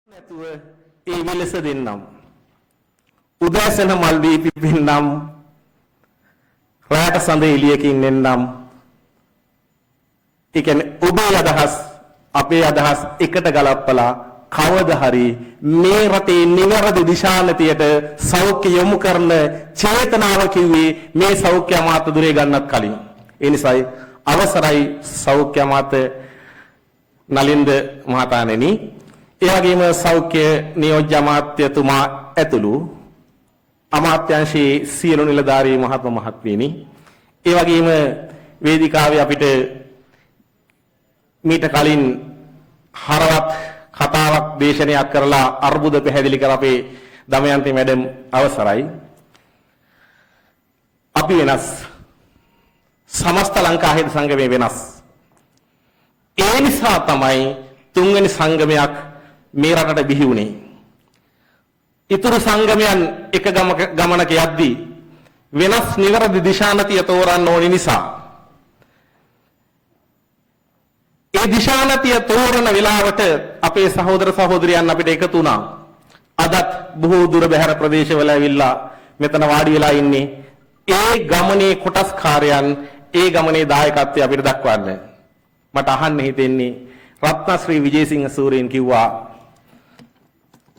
නැතුව ඒ විලස දෙන්නම්. උදෑසන මල් වී පිපෙන්නම්. රාට සඳ එළියකින් එන්නම්. ඒ කියන්නේ ඔබේ අදහස් අපේ අදහස් එකට ගලපලා කවදා හරි මේ රටේ නිවැරදි දිශානතියට සෞඛ්‍ය යොමු කරන චේතනාව කිව්වේ මේ සෞඛ්‍ය අමාත්‍ය දුරේ ගන්නත් කලින්. ඒ නිසායි අවසරයි සෞඛ්‍ය අමාත්‍ය නලින්ද මහතාණෙනි, ඒ වගේම සෞඛ්‍ය නියෝජ්‍ය අමාත්‍යතුමා ඇතුළු අමාත්‍යාංශයේ සියලු නිලධාරී මහත්ම මහත්මීනි, ඒ වගේම වේදිකාවේ අපිට මීට කලින් හරවත් කතාවක් දේශනයක් කරලා අර්බුද පැහැදිලි කර අපේ දමයන්ති මැඩම් අවසරයි. අපි වෙනස්, සමස්ත ලංකා හිත සංගමයේ වෙනස්. ඒ නිසා තමයි තුන්වෙනි සංගමයක් මේ රටට බිහි වුණේ. ඊතුරු සංගමයන් එක ගමනක යද්දී වෙනස් නිවැරදි දිශානතිය තෝරන්න ඕනි නිසා ඒ දිශානතිය තෝරන වෙලාවට අපේ සහෝදර සහෝදරියන් අපිට එකතු වුණා. අදත් බොහෝ දුර බැහැර ප්‍රදේශවල ඇවිල්ලා මෙතන වාඩි වෙලා ඉන්නේ. ඒ ගමනේ කොටස්කාරයන් ඒ ගමනේ දායකත්වය අපිට දක්වන්න. මට අහන්න හිතෙන්නේ රත්නශ්‍රී විජේසිංහ සූරීන් කිව්වා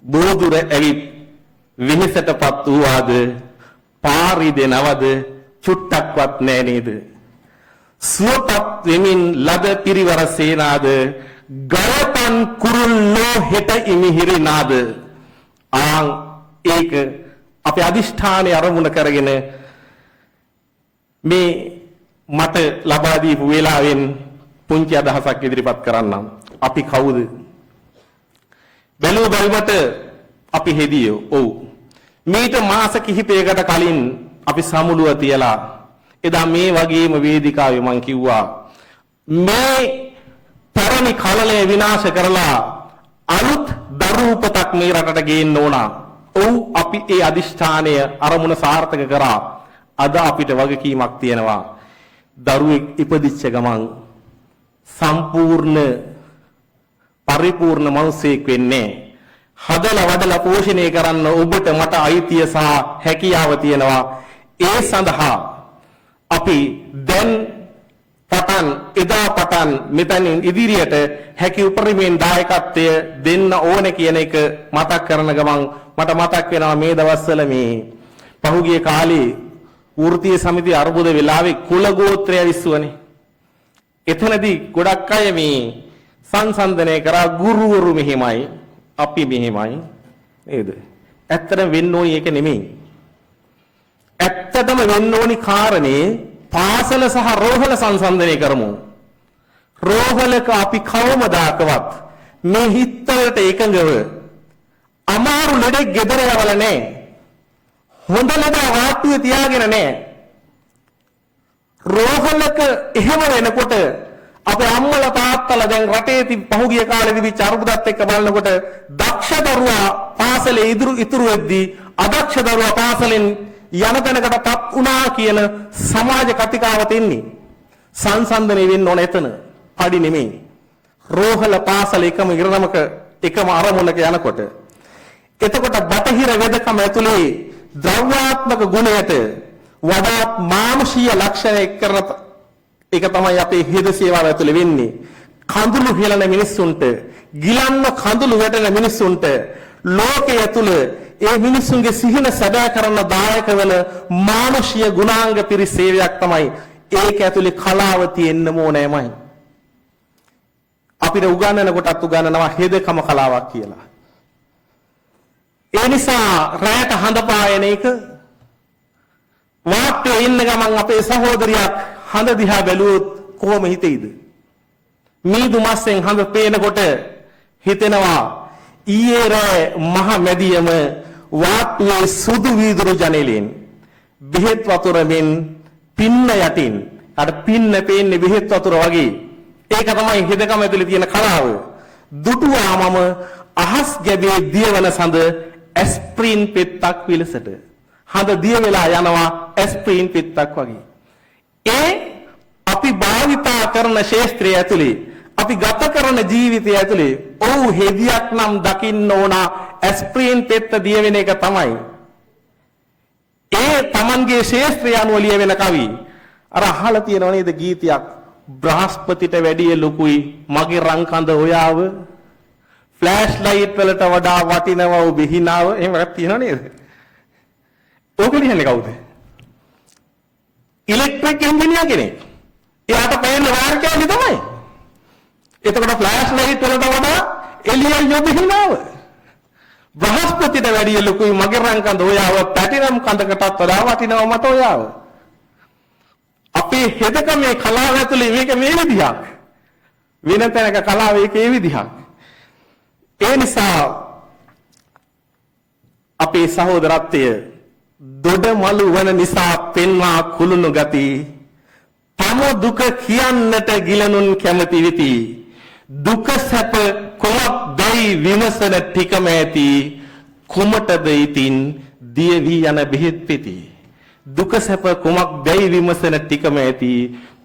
බොහෝ දුර ඇවිත් විහිසටපත් වූවාද පාරි දෙනවද චුට්ටක්වත් නෑ නේද? සුවපත් වෙමින් ලද පිරිවර සේනාද ගලපන් කුරුල්ලෝ හෙට ඉමිහිරි නාද. ඒක අපේ අදිෂ්ඨානයේ අරමුණ කරගෙන මේ මට ලබා දීපු වේලාවෙන් පුංචි අදහසක් ඉදිරිපත් කරන්නම්. අපි කවුද? බැලුව බැලමට අපි හෙදියෝ. ඔව්. මීට මාස කිහිපයකට කලින් අපි සමුළුව තියලා එදා මේ වගේම වේදිකාවේ මං කිව්වා මේ පැරණි කලලය විනාශ කරලා අලුත් දරූපතක් මේ රටට ගේන්න ඕන. ඔව්, අපි ඒ අදිෂ්ඨානය අරමුණ සාර්ථක කරා. අද අපිට වගකීමක් තියෙනවා. දරුවෙක් ඉපදිච්ච ගමන් සම්පූර්ණ පරිපූර්ණ මනුස්සයෙක් වෙන්නේ හදලා වඩලා පෝෂණය කරන්න ඔබට මට අයිතිය සහ හැකියාව තියෙනවා. ඒ සඳහා අපි දැන් පටන් එදා පටන් මෙතනින් ඉදිරියට හැකි උපරිමයෙන් දායකත්වය දෙන්න ඕනේ කියන එක මතක් කරන ගමන් මට මතක් වෙනවා මේ දවස්වල මේ පහුගිය කාලේ වෘත්තීය සමිතිය අර්බුද වෙලාවේ කුල ගෝත්‍රය විශ්වනේ. එතනදී ගොඩක් අය මේ සංසන්දනය කරා ගුරුවරු මෙහෙමයි අපි මෙහෙමයි නේද? ඇත්තටම වෙන්න ඕනි ඒක නෙමෙයි. ඇත්තටම වෙන්න ඕනි කාරණේ පාසල සහ රෝහල සංසන්දනය කරමු. රෝහලක අපි කවමදාකවත් මේ හිතවලට එකඟව අමාරු ලෙඩෙක් ගෙදර යවල නැහැ. හොඳ ලෙඩ වාට්ටුවේ තියාගෙන නැහැ. රෝහලක එහෙම වෙනකොට අපේ අම්මලා තාත්තලා දැන් රටේ පහුගිය කාලේ තිබිච්ච අරුබුදත් එක්ක බලනකොට දක්ෂ දරුවා පාසලේ ඉතුරු වෙද්දී අදක්ෂ දරුවා පාසලෙන් යන තැනකටපත් වුණා කියන සමාජ කතිකාවත ඉන්නේ. සංසන්දනය වෙන්න ඕන එතන. පඩි නෙමෙයි. රෝහල පාසල එකම ඉරණමක එකම අරමුණක යනකොට. එතකොට බටහිර වෙදකම ඇතුලේ ද්‍රව්‍යාත්මක ගුණයට වඩාත් මානුෂීය ලක්ෂණ එක්කරන ඒක තමයි අපේ හෙද සේවාව ඇතුලේ වෙන්නේ. කඳුළු හෙලන මිනිස්සුන්ට, ගිලන්න කඳුළු වැටෙන මිනිස්සුන්ට ලෝකයේ ඇතුළ ඒ මිනිස්සුන්ගේ සිහින සැබෑ කරන දායක වෙන මානුෂීය ගුණාංග පිරි සේවයක් තමයි ඒක ඇතුලේ කලාව තියෙන්න ඕනෑමයි. අපිට උගන්වන කොටත් උගන්වනවා හෙදකම කලාවක් කියලා. ඒ නිසා රැයට හඳ පායන එක වාට්ටුවේ ඉන්න ගමන් අපේ සහෝදරියක් හඳ දිහා බැලුවොත් කොහොම හිතෙයිද? මීදු මස්සෙන් හඳ පේනකොට හිතෙනවා ඊයේ රෑ මහ මැදියම වාට්ටුවේ සුදු වීදුරු ජනෙලෙන් බෙහෙත් වතුර මෙන් පින්න යටින් අර පින්න පේන්නේ බෙහෙත් වතුර වගේ. ඒක තමයි හෙදකම ඇතුලේ තියෙන කලාව. දුටුවාමම අහස් ගැබේ දියවන සඳ ඇස්ප්‍රීන් පෙත්තක් විලසට. හඳ දිය වෙලා යනවා ඇස්ප්‍රීන් පෙත්තක් වගේ. ඒ අපි භාවිතා කරන ශාස්ත්‍රය ඇතුලේ අපි ගත කරන ජීවිතය ඇතුලේ ඔව් හෙදියක් නම් දකින්න ඕන ඇස්ප්‍රීන් පෙත්ත දිය වෙන එක තමයි. ඒ Tamanගේ ශේෂ්ත්‍රය අනුව ලියවෙන කවි. අර අහලා තියෙනව නේද ගීතයක් බ්‍රහස්පතිට වැඩිය ලොකුයි මගේ රංකඳ ඔයාව ෆ්ලෑෂ් ලයිට් වලට වඩා වටිනව ඔබ හිනාව එහෙම එකක් තියෙනව නේද? ඕක ලියන්නේ කවුද? ඉලෙක්ට්‍රික් ඉංජිනේර කෙනෙක්. එයාට පේන්නේ වයර් කෑලි තමයි. එතකොට ෆ්ලෑෂ් ලයිට් වලට වඩා එළියයි ඔබ හිනාව. බ්‍රහස්පතිට වැඩිය ලොකුයි මගේ රංකඳ ඔයාව පැටිනම් කඳකටත් වඩා වටිනව මට ඔයාව. අපේ හෙදකමේ කලාව ඇතුලේ මේක මේ විදිහක්. වෙන තැනක කලාව ඒකේ විදිහක්. ඒ නිසා අපේ සහෝදරත්වය දොඩමලු වන නිසා පෙන්වා කුළුණු ගති තම දුක කියන්නට ගිලනුන් කැමති වෙති දුක සැප කොමක්දයි විමසන ටිකම ඇති කුමටද ඉතින් දිය වී යන බෙහෙත් පෙති දුක සැප කොමක්දයි විමසන ටිකම ඇති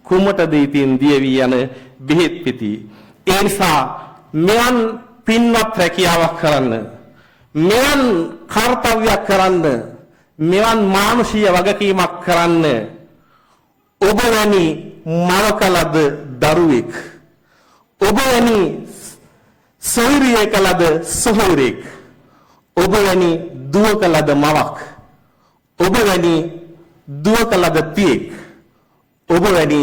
කුමටද ඉතින් දිය වී යන බෙහෙත් පෙති ඒ නිසා මෙවන් පින්වත් රැකියාවක් කරන්න මෙවන් කාර්යයක් කරන්න මෙවන් මානුෂීය වගකීමක් කරන්න ඔබ වැනි මවකලද දරුවෙක් ඔබ වැනි සොයුරියකලද සොහොයුරෙක් ඔබ වැනි දුවකලද මවක් ඔබ වැනි දුවකලද පියෙක් ඔබ වැනි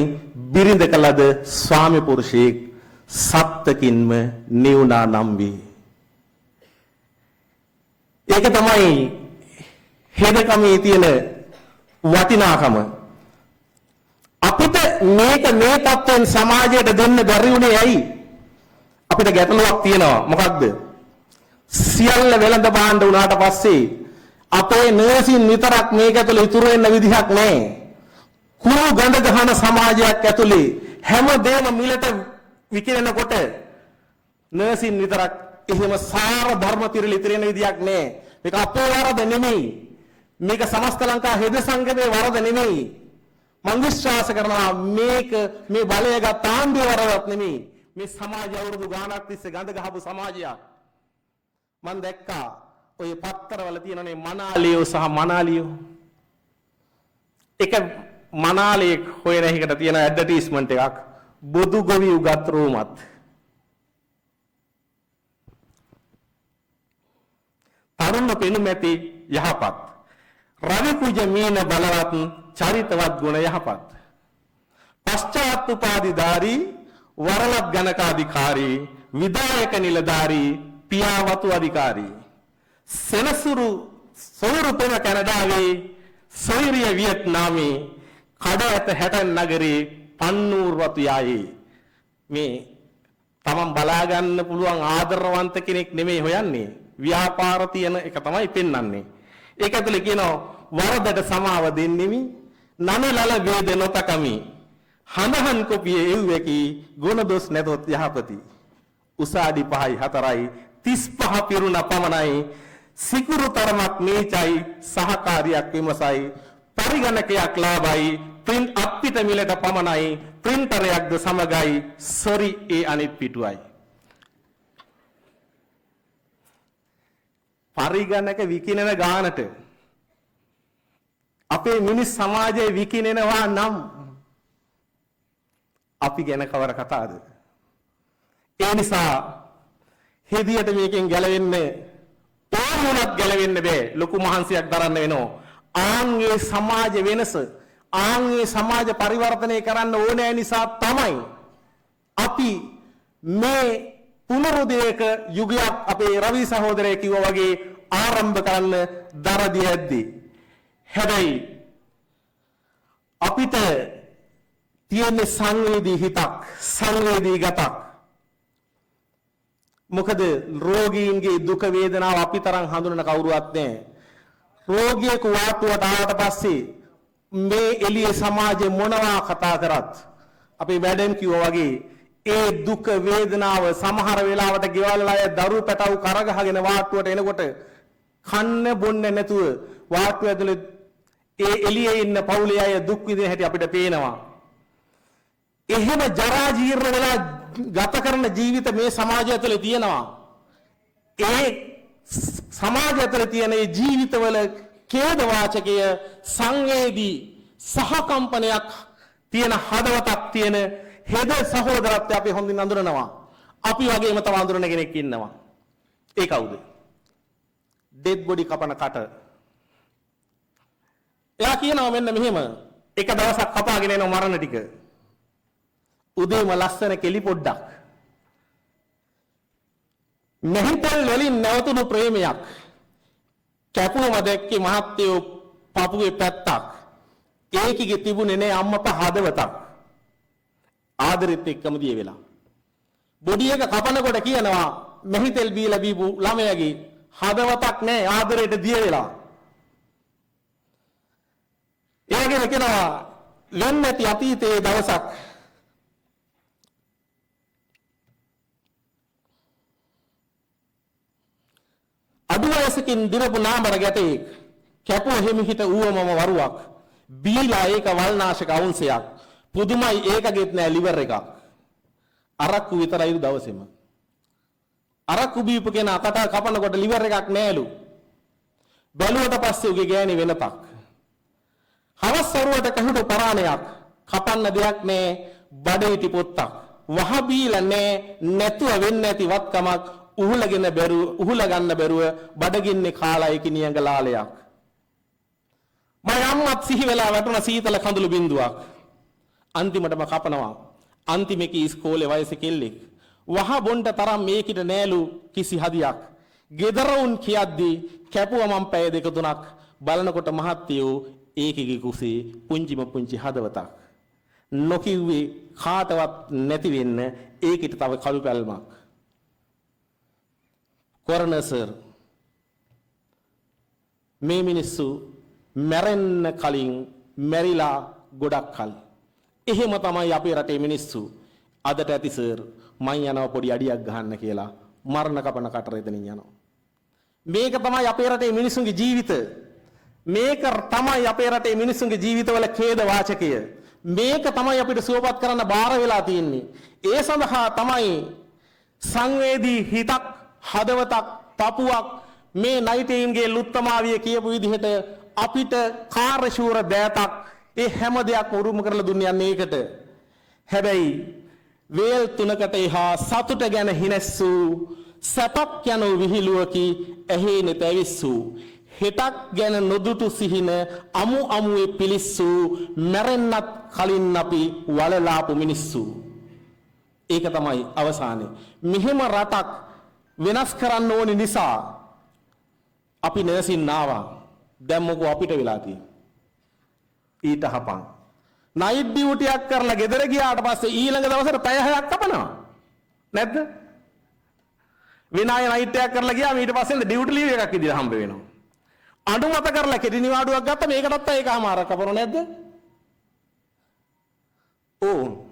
බිරිඳකලද ස්වාමි පුරුෂයෙක් සත්තකින්ම නිවුණා නම් වේ. ඒක තමයි හෙදකමේ තියෙන වටිනාකම. අපිට මේක මේ තත්ත්වෙන් සමාජයට දෙන්න බැරි වුණේ ඇයි? අපිට ගැටලුවක් තියෙනවා. මොකක්ද? සියල්ල වෙළඳ භාණ්ඩ වුණාට පස්සේ අපේ නර්සින් විතරක් මේක ඇතුළේ ඉතුරු වෙන්න විදිහක් නැහැ. කුරු ගඳ ගහන සමාජයක් ඇතුළේ හැමදේම මිලට විකිරෙනකොට නර්සින් විතරක් එහෙම සාර ධර්ම තිරල ඉතිරෙන විදියක් නෑ. මේක අපේ වරද නෙමෙයි. මේක සමස්ත ලංකා හෙද සංගමේ වරද නෙමෙයි. මම විශ්වාස කරනවා මේක මේ බලය ගත් ආණ්ඩුව වරදක් නෙමෙයි. මේ සමාජය අවුරුදු ගාණක් තිස්සේ ගඳ ගහපු සමාජයක්. මම දැක්කා ඔය පත්තරවල තියෙනනේ මනාලියෝ සහ මනාලියෝ. එක මනාලියෙක් හොයන එකකට තියෙන ඇඩ්වර්ටයිස්මන්ට් එකක්. බොදු ගොවි උගත් රෝමත් තරුණ පෙනුමැති යහපත් රවි කුජ මීන බලවත් චරිතවත් ගුණ යහපත් පශ්චාත් උපාධිධාරී වරලත් ගණකාධිකාරී විධායක නිලධාරී පියාවතු අධිකාරී සෙනසුරු සොයුරු පෙන කැනඩාවේ සොයුරිය වියට්නාමේ කඩ ඇත හැටන් නගරේ පන්නූර් වතු යායේ මේ තමන් බලා ගන්න පුළුවන් ආදරවන්ත කෙනෙක් නෙමෙයි හොයන්නේ ව්‍යාපාර තියෙන එක තමයි පෙන්වන්නේ ඒක ඇතුලේ කියනවා වරදට සමාව දෙන්නෙමි නනලල වේද නොතකමි හනහන් කොපියේ එව්වකි ගුණ දොස් නැතොත් යහපති උසාඩි 5යි 4යි 35 පිරුණ පමණයි සිකුරු තරමක් නීචයි සහකාරියක් විමසයි පරිගණකයක් ලාභයි print අපිට මිලට පමණයි printerයක්ද සමගයි sorry ඒ අනිත් පිටුවයි පරිගණක විකිනෙන ගානට අපේ මිනිස් සමාජයේ විකිනෙනවා නම් අපි ගැන කවර කතාවද ඒ නිසා හෙදියට මේකෙන් ගැලවෙන්න ඕනොත් ගැලවෙන්න බෑ ලොකු මහන්සියක් දරන්න වෙනවා ආන්ගේ සමාජ වෙනස ආන්ගේ සමාජ පරිවර්තනය කරන්න ඕනෑ නිසා තමයි අපි මේ පුනරුදයක යුගයක් අපේ රවි සහෝදරය කිව්වා වගේ ආරම්භ කරන්න දරදී ඇද්දි හැබැයි අපිට තියෙන සංවේදී හිතක් සංවේදී ගතක් මොකද රෝගීන්ගේ දුක වේදනාව අපි තරම් හඳුනන කවුරුවත් නැහැ රෝගියෙකු වාට්ටුවට ආවට පස්සේ මේ එළියේ සමාජේ මොනවා කතා කරත් අපේ මැඩම් කිව්වා වගේ ඒ දුක වේදනාව සමහර වෙලාවට ගෙවල් අය දරු පැටවු කරගහගෙන වාට්ටුවට එනකොට කන්න බොන්න නැතුව වාට්ටුව ඇතුලේ ඒ එළියේ ඉන්න පවුලේ අය දුක් විඳින හැටි අපිට පේනවා. එහෙම ජරා ජීර්ණ වෙලා ගත කරන ජීවිත මේ සමාජය තුළ තියෙනවා. ඒ සමාජය තුළ තියෙන මේ ජීවිතවල ඛේද වාචකය සංවේදී සහකම්පනයක් තියෙන හදවතක් තියෙන හෙද සහෝදරත්වය අපි හොඳින් අඳුරනවා. අපි වගේම තව අඳුරන කෙනෙක් ඉන්නවා. ඒ කවුද? ඩෙඩ් බොඩි කපන කට. එයා කියනවා මෙන්න මෙහෙම එක දවසක් කපාගෙන එන මරණ ටික. උදේම ලස්සන කෙලි පොඩ්ඩක්. මෙහිතල් වලින් නැවතුණු ප්‍රේමයක්. කැපුවම දැක්කේ මහත්යෝ පපුවේ පැත්තක්. ඒකිගේ තිබුණේ නෑ අම්මපා හදවතක්. ආදරෙත් එක්කම දිය වෙලා. බොඩි එක කපනකොට කියනවා මෙහිතල් බීලා බීපු ළමයාගේ හදවතක් නෑ ආදරයට දිය වෙලා. ඒ වගේම කියනවා වෙන්නේ නැති අතීතයේ දවසක් අඩු වයසකින් දිරපු නාමර ගැටේ කැපුව හිමිහිට ඌවමම වරුවක් බීලා ඒක වල්නාශක අවුන්සයක් පුදුමයි ඒකගෙත් නෑ liver එකක් අරක්කු විතරයි දවසෙම අරක්කු බීපු කෙනා කට කපනකොට liver එකක් නෑලු බැලුවට පස්සේ උගේ ගෑණි වෙනතක් හවස් වරුවට කහුට පරාණයක් කපන්න දෙයක් නෑ බඩේටි පොත්තක් වහ බීලා නෑ නැතුව වෙන්නේ නැති වත්කමක් උහුල ගන්න බැරුව බඩගින්නේ කාලා එකිනියඟ ලාලයක් මම අම්මත් සිහි වෙලා වැටුණ සීතල කඳුළු බින්දුවක් අන්තිමටම කපනවා අන්තිමේක ඉස්කෝලේ වයසේ කෙල්ලෙක් වහ බොන්ට තරම් මේකිට නෑලු කිසි හදියක් ගෙදරුන් කියද්දි කැපුවා මම පැය දෙක තුනක් බලනකොට මහත්තයෝ ඒකෙගේ කුසේ පුංචිම පුංචි හදවතක් නොකිව්වේ කාටවත් නැති වෙන්න ඒකිට තව කළු පැල්මක් කොරනර් සර් මේ මිනිස්සු මැරෙන්න කලින් මැරිලා ගොඩක් කල් එහෙම තමයි අපේ රටේ මිනිස්සු අදට ඇති සර් මං යනවා පොඩි අඩියක් ගහන්න කියලා මරණ කපන කටර එතනින් යනවා මේක තමයි අපේ රටේ මිනිස්සුන්ගේ ජීවිත මේක තමයි අපේ රටේ මිනිස්සුන්ගේ ජීවිතවල ඛේද වාචකය මේක තමයි අපිට සුවපත් කරන්න බාර වෙලා තියෙන්නේ ඒ සඳහා තමයි සංවේදී හිතක් හදවතක් පපුවක් මේ නයිටින්ගේ ලුත්තමාවිය කියපු විදිහට අපිට කාර්යශූර දෑතක් ඒ හැම දෙයක්ම උරුම කරලා දුන්නේ යන්නේ ඒකට. හැබැයි වේල් තුනකට එහා සතුට ගැන හිනස්සූ සැපක් යන විහිළුවකි ඇහි නැතවිස්සූ හෙටක් ගැන නොදුටු සිහින අමු අමුවේ පිලිස්සූ මැරෙන්නත් කලින් අපි වලලාපු මිනිස්සු. ඒක තමයි අවසානයේ. මෙහෙම රටක් වෙනස් කරන්න ඕනි නිසා අපි නැසින් ආවා. දැන් මොකෝ අපිට වෙලා තියෙන්නේ? ඊට හපන්. නයිට් ඩියුටි එකක් කරලා ගෙදර ගියාට පස්සේ ඊළඟ දවසට පැය 6ක් කපනවා. නැද්ද? විනාය නයිට් එකක් කරලා ගියාම ඊට පස්සේ ඩියුටි ලීව් එකක් විදිහට හම්බ වෙනවා. අඬු මත කරලා කෙටි නිවාඩුවක් ගත්තා මේකටත් ඒකමාරක් කපනව නැද්ද? ඕ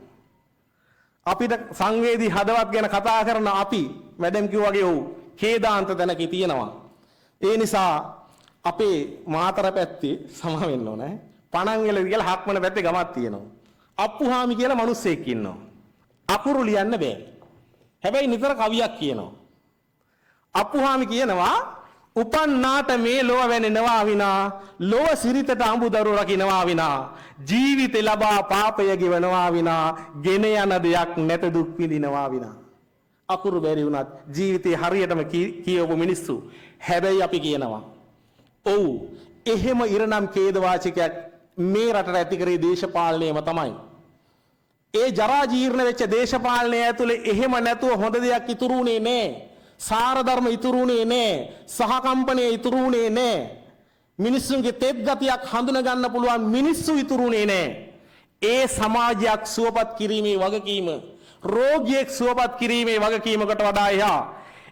අපිට සංවේදී හදවත් ගැන කතා කරන අපි මැඩම් කිව්වා වගේ ඔව් ඛේදාන්ත තැනක තියෙනවා. ඒ නිසා අපේ මාතර පැත්තේ සම වෙන්න ඕනේ. පණංගල කියලා හක්මන පැත්තේ ගමක් තියෙනවා. අප්පුහාමි කියලා මිනිස්සෙක් ඉන්නවා. අකුරු ලියන්න බෑ. හැබැයි නිතර කවියක් කියනවා. අප්පුහාමි කියනවා උපන්නාට මේ ලොව වැනෙනවා විනා ලොව සිරිතට අඹුදරු රකින්නවා විනා ජීවිතේ ලබා පාපය ගෙවනවා විනා ගෙන යන දෙයක් නැත දුක් විඳිනවා විනා අකුරු බැරි වුණත් ජීවිතේ හරියටම කියවපු මිනිස්සු හැබැයි අපි කියනවා ඔව් එහෙම ඉරනම් ඛේද වාචකයක් මේ රටට ඇති කරේ දේශපාලනයම තමයි ඒ ජරා ජීර්ණ වෙච්ච දේශපාලනය ඇතුලේ එහෙම නැතුව හොඳ දෙයක් ඉතුරුුනේ නෑ සාර ධර්ම ඉතුරුුනේ නෑ සහකම්පනය ඉතුරුුනේ නෑ මිනිස්සුන්ගේ තෙත් ගතියක් හඳුනා ගන්න පුළුවන් මිනිස්සු ඉතුරුුනේ නෑ ඒ සමාජයක් සුවපත් කිරීමේ වගකීම රෝගියෙක් සුවපත් කිරීමේ වගකීමකට වඩා එහා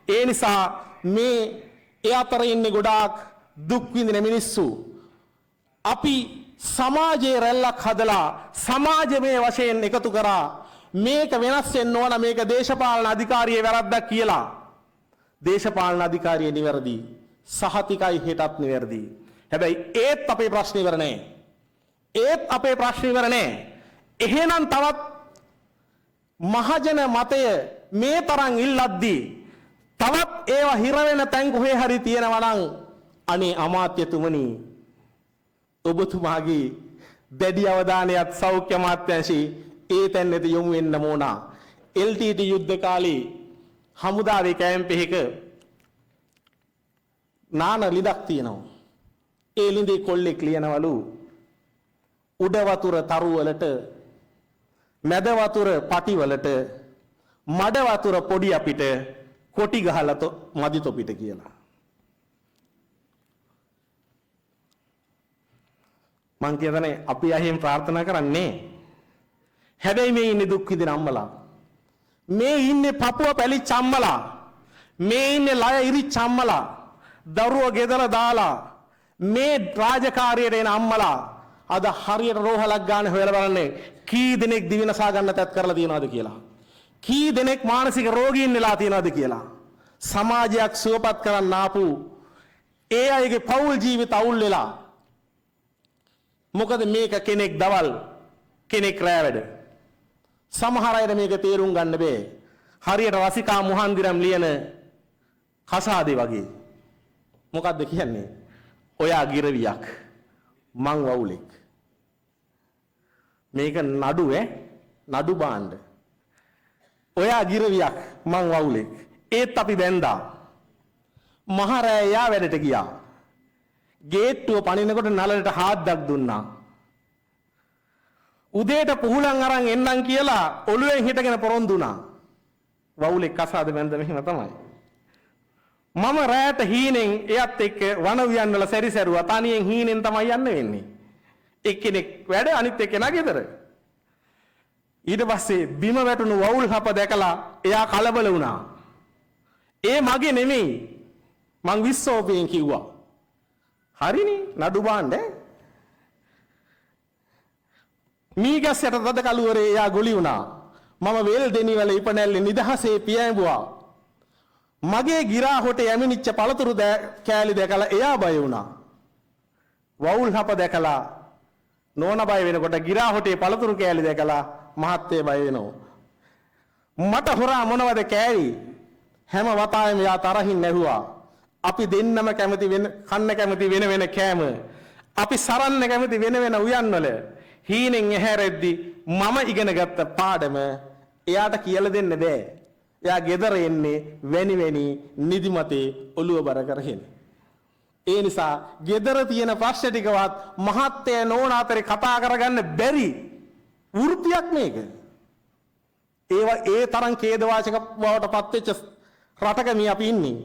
ඒ නිසා මේ ඒ අතර ඉන්නේ ගොඩාක් දුක් විඳින මිනිස්සු අපි සමාජයේ රැල්ලක් හදලා සමාජමය වශයෙන් එකතු කරා මේක වෙනස් වෙන්න ඕන මේක දේශපාලන අධිකාරියේ වැරද්දක් කියලා දේශපාලන අධිකාරිය නිවැරදි සහතිකයි හෙටත් නිවැරදි හැබැයි ඒත් අපේ ප්‍රශ්නේ ඉවර නැහැ එහෙනම් තවත් මහජන මතය මේ තරම් ඉල්ලද්දී තවත් ඒවා හිර වෙන තැන් කොහේ හරි තියෙනවා නම් අනේ අමාත්‍යතුමනි ඔබතුමාගේ දැඩි අවධානයත් සෞඛ්‍ය අමාත්‍යාංශී ඒ තැන්නට යොමු වෙන්න ඕන. LTT යුද්ධ කාලේ හමුදාවේ කැම්ප් එකක නාන ලිඳක් තියෙනවා. ඒ ලිඳේ කොල්ලෙක් ලියනවලු උඩ වතුර තරු වලට මැද වතුර පටි වලට මඩ වතුර පොඩි අපිට කොටි ගහලා මදි තොපිට කියලා. මං කියදනේ අපි අහින් ප්‍රාර්ථනා කරන්නේ හැබැයි මේ ඉන්නේ දුක් විඳින අම්මලා, මේ ඉන්නේ පපුව පැලිච්ච අම්මලා, මේ ඉන්නේ ලය ඉරිච්ච අම්මලා, දරුවෝ ගෙදර දාලා මේ රාජකාරියට එන අම්මලා අද හරියට රෝහලක් ගන්න හොයලා බලන්නේ කී දෙනෙක් දිවිනසා ගන්න තත් කරලා තියනවද කියලා, කී දෙනෙක් මානසික රෝගීන් වෙලා තියනවද කියලා. සමාජයක් සුවපත් කරන්න ආපු ඒ අයගේ පෞල් ජීවිත අවුල් වෙලා. මොකද මේක කෙනෙක් දවල් කෙනෙක් රෑ වැඩ. සමහර අය මේක තේරුම් ගන්න බෑ. හරියට රසිකා මුහන්දිරම් ලියන කසාදේ වගේ. මොකද්ද කියන්නේ? ඔයා ගිරවියක් මං වවුලෙක්. මේක නඩු නඩු බාණ්ඩ. ඔයා ගිරවියක් මං වවුලෙක්. ඒත් අපි බැන්දා. මහරෑ යා වැඩට ගියා. ගේට්ටුව පනිනකොට නලලට හාද්දක් දුන්නා. උදේට පුහුලන් අරන් එන්නම් කියලා ඔළුවෙන් හිටගෙන පොරොන්දු වුණා. වවුලෙක් කසාද බැන්ද මෙහෙම තමයි. මම රැට හීනෙන් එයත් එක්ක වන උයන් වල සැරිසරුවා. තනියෙන් හීනෙන් තමයි යන්න වෙන්නේ. එක්කෙනෙක් වැඩ අනිත් එක්කෙනා ගෙදර. ඊට පස්සේ බිම වැටුණු වවුල් හප දැකලා එයා කලබල වුණා. ඒ මගේ නෙමෙයි. මං විශ්සෝපයෙන් කිව්වා. හරිනේ නඩු බාණ්ඩ. මීගස්සට තද කලුවරේ එයා ගොලි වුණා. මම වේල් දෙනිවල ඉපනැල්ලේ නිදහසේ පියෑඹුවා. මගේ ගිරා හොටේ යමිනිච්ච පළතුරු කෑලි දැකලා එයා බය වුණා. වවුල් හප දැකලා නෝන බය වෙනකොට ගිරා හොටේ පළතුරු කෑලි දැකලා මහත්තයා බය වෙනවා. මට හොරා මොනවද කෑවි? හැම වතාවෙම යා තරහින් නැහුවා. අපි දෙන්නම කැමති වෙන කන්න කැමති වෙන වෙන කෑම. අපි සරන්න කැමති වෙන වෙන උයන් වල. හීනෙන් ඇහැරෙද්දි මම ඉගෙන ගත්ත පාඩම එයාට කියලා දෙන්න බෑ. එයා ගෙදර එන්නේ වැනි නිදිමතේ ඔළුව බර කරගෙන. ඒ නිසා ගෙදර තියෙන ප්‍රශ්න ටිකවත් මහත්තයා නෝන අතරේ කතා කරගන්න බැරි වෘත්තියක් මේක. ඒවා ඒ තරම් ඛේදවාචක බවට පත් වෙච්ච රටක මේ අපි ඉන්නේ.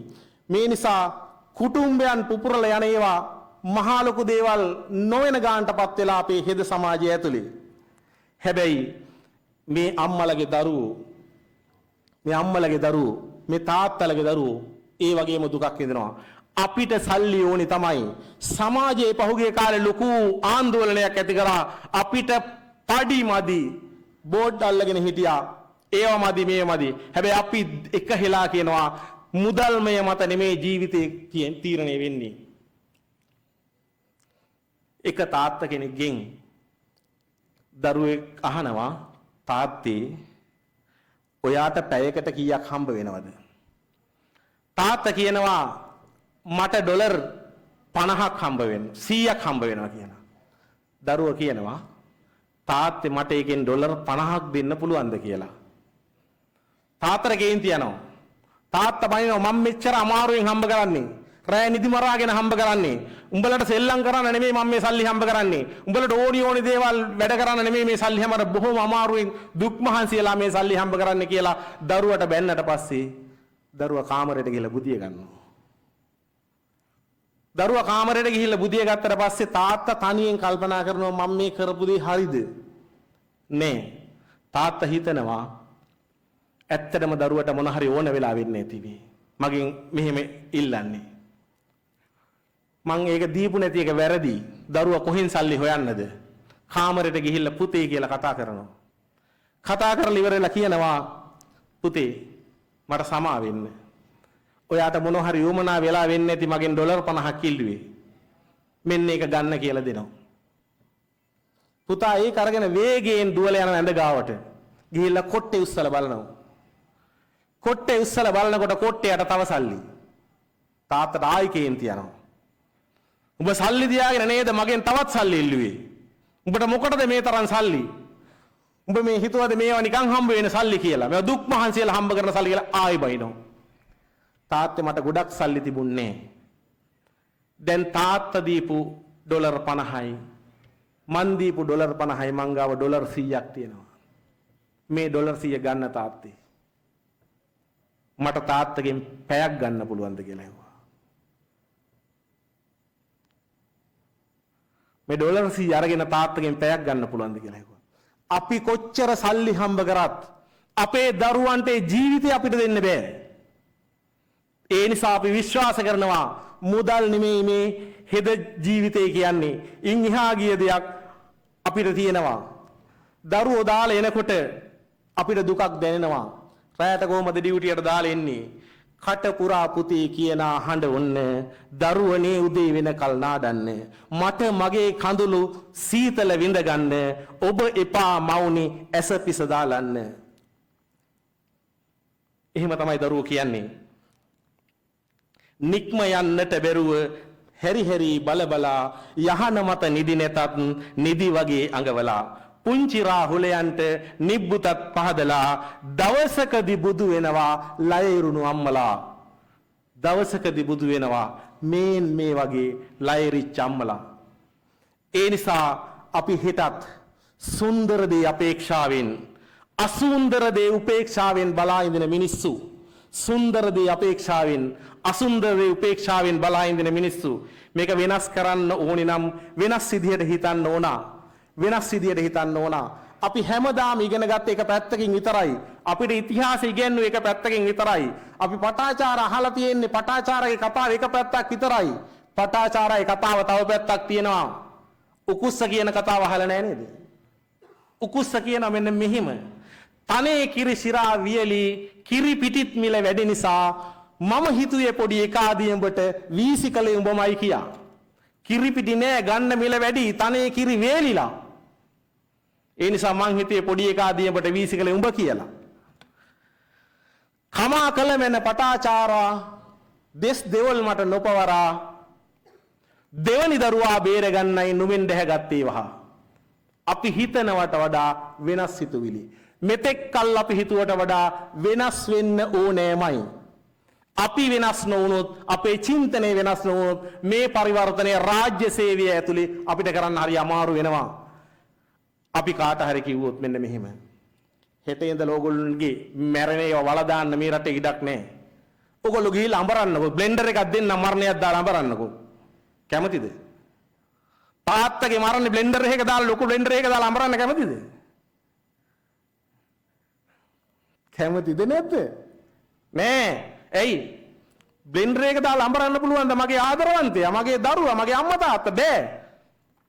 මේ නිසා කුටුම්බයන් පුපුරල යන ඒවා මහා ලොකු දේවල් නොවන ගානටපත් වෙලා අපේ හෙද සමාජය ඇතුලේ. හැබැයි මේ අම්මලගේ දරුවෝ මේ තාත්තලගේ දරුවෝ ඒ වගේම දුකක් විඳිනවා. අපිට සල්ලි ඕනි තමයි. සමාජයේ පහුගිය කාලේ ලොකු ආందోලනයක් ඇති කරා. අපිට පඩි මදි බෝඩ් අල්ලගෙන හිටියා. ඒව මදි මේව මදි. හැබැයි අපි එක හෙලා කියනවා මුදල්මය මත නෙමේ ජීවිතේ තීරණය වෙන්නේ. එක තාත්තා කෙනෙක්ගෙන් දරුවෙක් අහනවා තාත්තේ ඔයාට පැයකට කීයක් හම්බ වෙනවද? තාත්තා කියනවා මට ඩොලර් 50ක් හම්බ වෙනවා 100ක් හම්බ වෙනවා කියනවා. දරුවා කියනවා තාත්තේ මට එකෙන් ඩොලර් 50ක් දෙන්න පුළුවන්ද කියලා. තාත්තට කේන්ති යනවා. තාත්තා බනිනවා මම මෙච්චර අමාරුවෙන් හම්බ කරන්නේ. රෑ නිදි මරාගෙන හම්බ කරන්නේ. උඹලට සෙල්ලම් කරන්න නෙමෙයි මම මේ සල්ලි හම්බ කරන්නේ. උඹලට ඕනි දේවල් වැඩ කරන්න නෙමෙයි මේ සල්ලි හැමර බොහොම අමාරුවෙන් දුක් මහන්සියලා මේ සල්ලි හම්බ කරන්න කියලා දරුවට බැන්නට පස්සේ දරුවා කාමරයට ගිහලා බුදිය ගන්නවා. දරුවා කාමරයට ගිහිල්ලා බුදිය ගත්තට පස්සේ තාත්තා තනියෙන් කල්පනා කරනවා මම මේ කරපු දේ හරිද? නෑ. තාත්තා හිතනවා ඇත්තටම දරුවට මොන හරි ඕන වෙලා වෙන්නේ නැති මේ. මගෙන් මෙහෙම ඉල්ලන්නේ. මං ඒක දීපු නැති එක වැරදි. දරුවා කොහෙන් සල්ලි හොයන්නද? කාමරයට ගිහිල්ලා පුතේ කියලා කතා කරනවා. කතා කරලා ඉවරලා කියනවා පුතේ මට සමා වෙන්න. ඔයාට මොන හරි යොමනා වෙලා වෙන්නේ නැති මගෙන් ඩොලර් 50ක් ඉල්ලුවේ. මෙන්න ඒක ගන්න කියලා දෙනවා. පුතා ඒක අරගෙන වේගයෙන් දුවලා යන ඇඳ ගාවට. ගිහිල්ලා කොට්ටේ උස්සලා බලනවා. කොට්ටේ උස්සලා බලනකොට කොට්ටේට තව සල්ලි. තාත්තට ආයි කේන්ති යනවා. උඹ සල්ලි දියාගෙන නේද මගෙන් තවත් සල්ලි ඉල්ලුවේ? උඹට මොකටද මේ තරම් සල්ලි? උඹ මේ හිතුවද මේවා නිකන් හම්බ වෙන සල්ලි කියලා? මේවා දුක් මහන්සියලා හම්බ කරන සල්ලි කියලා ආයි බයිනවා. තාත්තේ මට ගොඩක් සල්ලි තිබුණේ. දැන් තාත්තා දීපු ඩොලර් 50යි මන් දීපු ඩොලර් 50යි මං ගාව ඩොලර් 100ක් තියෙනවා. මේ ඩොලර් 100 ගන්න තාත්තේ. මට තාත්තගෙන් පැයක් ගන්න පුළුවන්ද කියලා ඇහුවා. මේ ඩොලර් 100 අරගෙන තාත්තගෙන් පැයක් ගන්න පුළුවන්ද කියලා ඇහුවා. අපි කොච්චර සල්ලි හම්බ කරත් අපේ දරුවන්ට ජීවිතය අපිට දෙන්න බෑ. ඒ නිසා අපි විශ්වාස කරනවා මුදල් නෙමෙයි මේ හෙද ජීවිතය කියන්නේ. ඉන් එහා ගිය දෙයක් අපිට තියෙනවා. දරුවෝ දාලා එනකොට අපිට දුකක් දැනෙනවා. රැයට කොහමද ඩියුටියට දාලා එන්නේ? කට පුරා පුතේ කියන හඬ ඔන්න දරුවනේ උදේ වෙනකල් නාඩන්න. මට මගේ කඳුළු සීතල විඳ ගන්න. ඔබ එපා මවුනි ඇස පිස දාලන්න. එහෙම තමයි දරුවෝ කියන්නේ. නික්ම යන්නට බැරුව හැරි හැරි බලබලා යහන මත නිදි නැතත් නිදි වගේ අඟවලා පුංචි රාහුලයන්ට නිබ්බුතත් පහදලා දවසකදී බුදු වෙනවා ලයරුණු අම්මලා. දවසකදී බුදු වෙනවා මේ වගේ ලයරිච්ච අම්මලා. ඒ නිසා අපි හිතත් සුන්දර දේ අපේක්ෂාවෙන් අසුන්දර දේ උපේක්ෂාවෙන් බලා ඉඳින මිනිස්සු. සුන්දර දේ අපේක්ෂාවෙන් අසුන්දර දේ උපේක්ෂාවෙන් බලා ඉඳින මිනිස්සු. මේක වෙනස් කරන්න ඕනේ නම් වෙනස් විදිහට හිතන්න ඕන. වෙනස් විදිහට හිතන්න ඕන. අපි හැමදාම ඉගෙන ගත්ත එක පැත්තකින් විතරයි. අපිට ඉතිහාසය ඉගෙනුවේ එක පැත්තකින් විතරයි. අපි පටාචාර අහලා තියෙන්නේ පටාචාරගේ කතාව එක පැත්තක් විතරයි. පටාචාරයේ කතාව තව පැත්තක් තියෙනවා. උකුස්ස කියන කතාව අහලා නැහැ නේද? උකුස්ස කියන මෙන්න මෙහිම තනේ කිරි ශිරා වියලි කිරි පිටිත් මිල වැඩි නිසා මම හිතුවේ පොඩි එකාදී උඹට වීසිකලේ උඹමයි කියා. කිරි පිටි නෑ ගන්න මිල වැඩි තනේ කිරි වේලිලා. ඒ නිසා මං හිතුවේ පොඩි එකාදී උඹට වීසිකලේ උඹ කියලා. කමා කළ මෙන්න පටාචාරා දෙස් දෙවල් මට නොපවරා දෙවනි දරුවා බේරගන්නයි නුඹෙන් දැහැගත්තේ වහා. අපි හිතනවට වඩා වෙනස් සිතුවිලි. මෙතෙක් කල් අපි හිතුවට වඩා වෙනස් වෙන්න ඕනෑමයි. අපි වෙනස් නොවුනොත් අපේ චින්තනය වෙනස් නොවුනොත් මේ පරිවර්තනය රාජ්‍ය සේවය ඇතුලේ අපිට කරන්න හරි අමාරු වෙනවා. අපි කාට හරි කිව්වොත් මෙන්න මෙහෙම. හෙට ඉඳලා ඕගොල්ලන්ගේ මැරෙන ඒවා වල දාන්න මේ රටේ ඉඩක් නැහැ. ඕගොල්ලෝ ගිහිල්ලා අඹරන්නකෝ බ්ලෙන්ඩර් එකක් දෙන්න මරණයක් දාලා අඹරන්නකෝ. කැමතිද? තාත්තගේ මරන්නේ බ්ලෙන්ඩර් එකක දාලා ලොකු බ්ලෙන්ඩර් එකක දාලා අඹරන්න කැමතිද? කැමතිද නැද්ද? නෑ. ඇයි? බ්ලෙන්ඩර් එක දාලා අඹරන්න පුළුවන්ද මගේ ආදරවන්තයා, මගේ දරුවා, මගේ අම්මා තාත්තා? බෑ.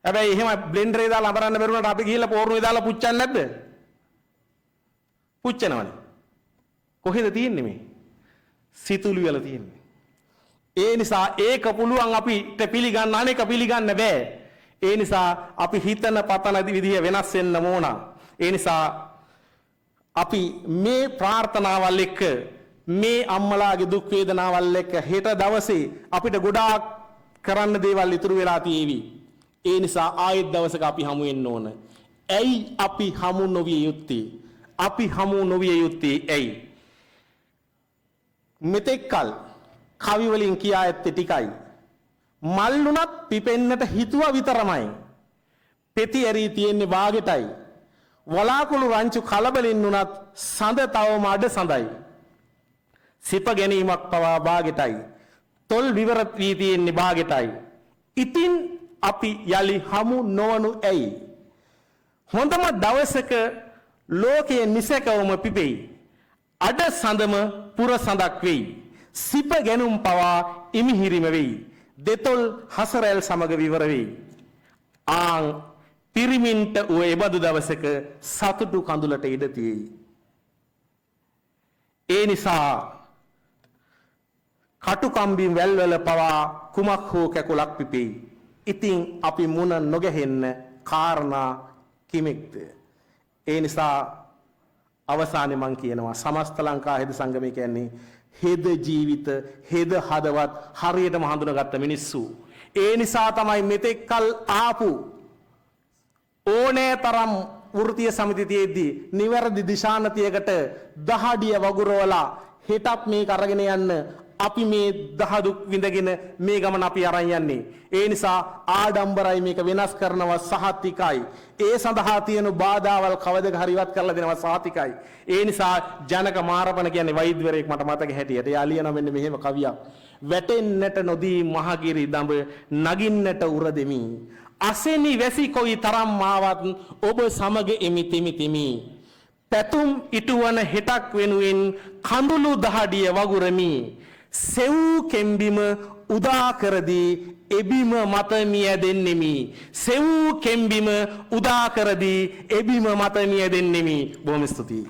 හැබැයි එහෙම බ්ලෙන්ඩර් එක දාලා අඹරන්න බැරුණාට අපි ගිහිල්ලා පෝරුවේ දාලා පුච්චන්නේ නැද්ද? පුච්චනවනේ. කොහෙද තියෙන්නේ මේ? සිතුළු වල තියෙන්නේ. ඒ නිසා ඒක පුළුවන් අපිට පිළිගන්න අනේක පිළිගන්න බෑ. ඒ නිසා අපි හිතන පතන විදිහ වෙනස් වෙන්න ඕන. ඒ නිසා අපි මේ ප්‍රාර්ථනාවල් එක්ක මේ අම්මලාගේ දුක් වේදනාවල් එක්ක හෙට දවසේ අපිට ගොඩාක් කරන්න දේවල් ඉතුරු වෙලා තියෙවි. ඒ නිසා ආයෙත් දවසක අපි හමු වෙන්න ඕන. ඇයි අපි හමු නොවිය යුත්තේ? අපි හමු නොවිය යුත්තේ ඇයි? මෙතෙක්කල් කවි වලින් කියා ඇත්තේ ටිකයි. මල්ුණත් පිපෙන්නට හිතුවා විතරමයි. පෙති ඇරී තියෙන්නේ වාගෙටයි. වලාකුළු රංචු කලබලින් උනත් සඳ තවම අඩ සඳයි. සිප ගැනීමක් පවා බාගෙටයි. තොල් විවරත් වී තියෙන්නේ බාගෙටයි. ඉතින් අපි යලි හමු නොවනු ඇයි? හොඳම දවසක ලෝකයේ නිසකවම පිපෙයි. අඩ සඳම පුර සඳක් වෙයි. සිප ගැනුම් පවා ඉමිහිරිම වෙයි. දෙතොල් හසරැල් සමග විවර වෙයි. ආන් පිරිමින්ට ඔය එබඳු දවසක සතුටු කඳුලට ඉඩ තියෙයි. ඒ නිසා කටුකම්බින් වැල්වල පවා කුමක් හෝ කැකුලක් පිපෙයි. ඉතින් අපි මුණ නොගැහෙන්න කාරණා කිමෙක්ද? ඒ නිසා අවසානයේ මං කියනවා සමස්ත ලංකා හෙද සංගමය කියන්නේ හෙද ජීවිත හෙද හදවත් හරියටම හඳුනාගත්ත මිනිස්සු. ඒ නිසා තමයි මෙතෙක්කල් ආපු ඕනෑ තරම් වෘත්තීය සමිති තියෙද්දී නිවැරදි දිශානතියකට දහඩිය වගුරවලා හෙටත් මේක අරගෙන යන්න අපි මේ දහදුක් විඳගෙන මේ ගමන අපි අරන් යන්නේ. ඒ නිසා ආඩම්බරයි මේක වෙනස් කරනවා සහතිකයි. ඒ සඳහා තියෙන බාධාවල් කවදක හරි ඉවත් කරලා දෙනවා සහතිකයි. ඒ නිසා ජනක මාරපණ කියන්නේ වෛද්‍යවරයෙක් මට මතක හැටියට. එයා ලියනවා මෙන්න මෙහෙම කවියක්. වැටෙන්නට නොදී මහගිරි දඹ නගින්නට උර දෙමි. අසෙනි වැසි කොයි තරම් ආවත් ඔබ සමග එමි තිමි තිමි. පැතුම් ඉටුවන හෙටක් වෙනුවෙන් කඳුළු දහඩිය වගුරමි. සෙව් කෙම්බිම උදා කරදී එබිම මත මිය දෙන්නෙමි. සෙව් කෙම්බිම උදා කරදී එබිම මත මිය දෙන්නෙමි. බොහොම ස්තුතියි.